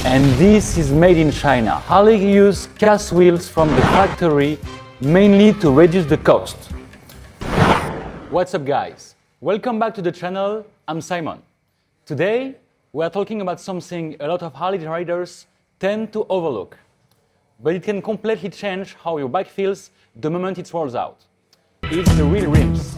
And this is made in China. Harley uses cast wheels from the factory mainly to reduce the cost. What's up, guys? Welcome back to the channel. I'm Simon. Today we are talking about something a lot of Harley riders tend to overlook, but it can completely change how your bike feels the moment it rolls out. It's the wheel rims.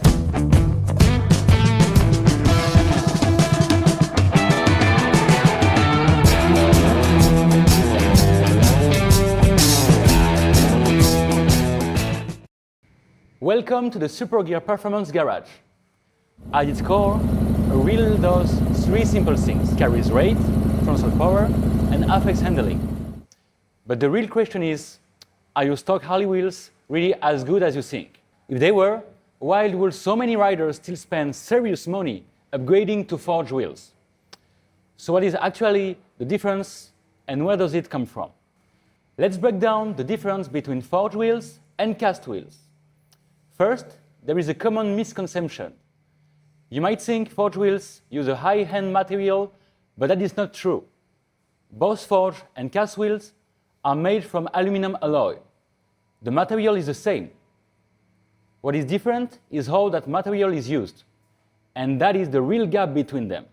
Welcome to the supergearperformance garage. At its core, a wheel does three simple things: carries weight, transfer power, and affects handling. But the real question is, are your stock Harley wheels really as good as you think? If they were, why will so many riders still spend serious money upgrading to forged wheels? So what is actually the difference and where does it come from? Let's break down the difference between forged wheels and cast wheels. First, there is a common misconception. You might think forged wheels use a high-end material, but that is not true. Both forged and cast wheels are made from aluminum alloy. The material is the same. What is different is how that material is used, and that is the real gap between them.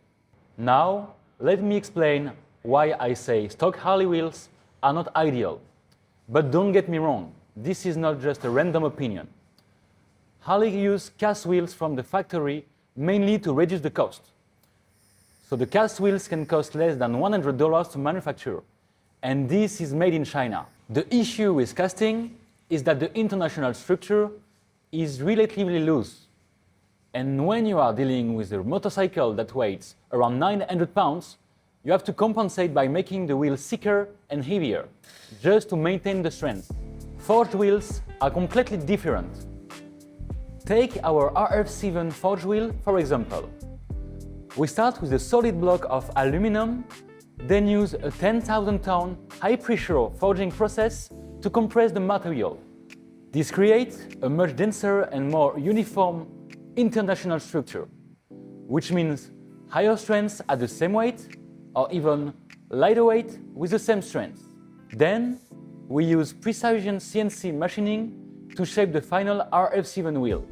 Now, let me explain why I say stock Harley wheels are not ideal. But don't get me wrong, this is not just a random opinion. Harley uses cast wheels from the factory mainly to reduce the cost. So the cast wheels can cost less than $100 to manufacture, and this is made in China. The issue with casting is that the international structure is relatively loose. And when you are dealing with a motorcycle that weighs around 900 pounds, you have to compensate by making the wheel thicker and heavier, just to maintain the strength. Forged wheels are completely different. Take our RF7 forged wheel, for example. We start with a solid block of aluminum, then use a 10,000-ton high-pressure forging process to compress the material. This creates a much denser and more uniform international structure, which means higher strength at the same weight, or even lighter weight with the same strength. Then, we use precision CNC machining to shape the final RF7 wheel.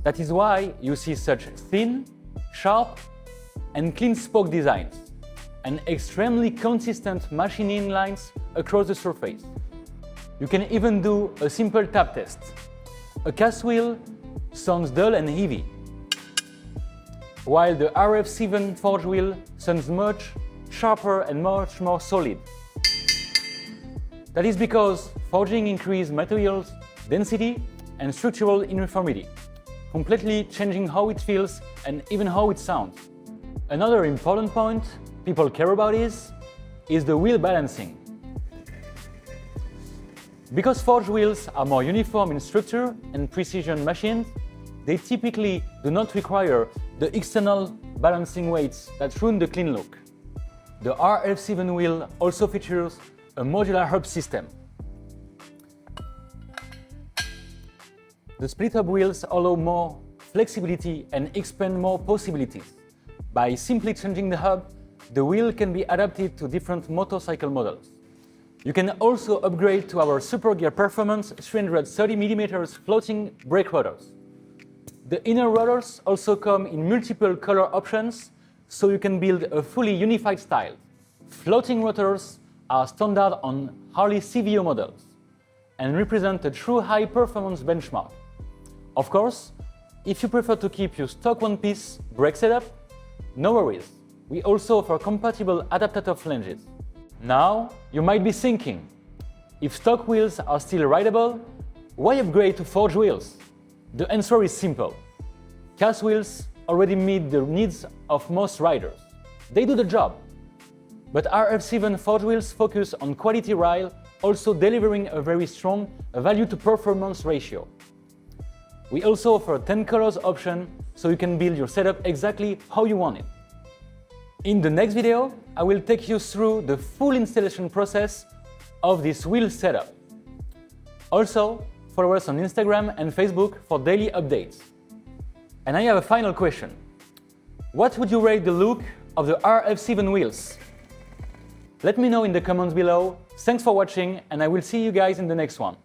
That is why you see such thin, sharp, and clean spoke designs, and extremely consistent machining lines across the surface. You can even do a simple tap test. A cast wheel sounds dull and heavy, while the RF7 forged wheel sounds much sharper and much more solid. That is because forging increases materials density and structural uniformity, completely changing how it feels and even how it sounds. Another important point people care about is the wheel balancing. Because forged wheels are more uniform in structure and precision machined, they typically do not require the external balancing weights that ruin the clean look. The RF7 wheel also features a Modular Hub System. The split-hub wheels allow more flexibility and expand more possibilities. By simply changing the hub, the wheel can be adapted to different motorcycle models. You can also upgrade to our supergearperformance 330mm floating brake rotors. The inner rotors also come in multiple color options, so you can build a fully unified style. Floating rotors are standard on Harley CVO models and represent a true high-performance benchmark. Of course, if you prefer to keep your stock one-piece brake setup, no worries. We also offer compatible adapter flanges. Now, you might be thinking, if stock wheels are still rideable, why upgrade to forged wheels? The answer is simple. Cast wheels already meet the needs of most riders. They do the job. But RF7 forged wheels focus on quality ride, also delivering a very strong value-to-performance ratio. We also offer a 10 colors option, so you can build your setup exactly how you want it. In the next video, I will take you through the full installation process of this wheel setup. Also, follow us on Instagram and Facebook for daily updates. And I have a final question. What would you rate the look of the RF7 wheels? Let me know in the comments below. Thanks for watching, and I will see you guys in the next one.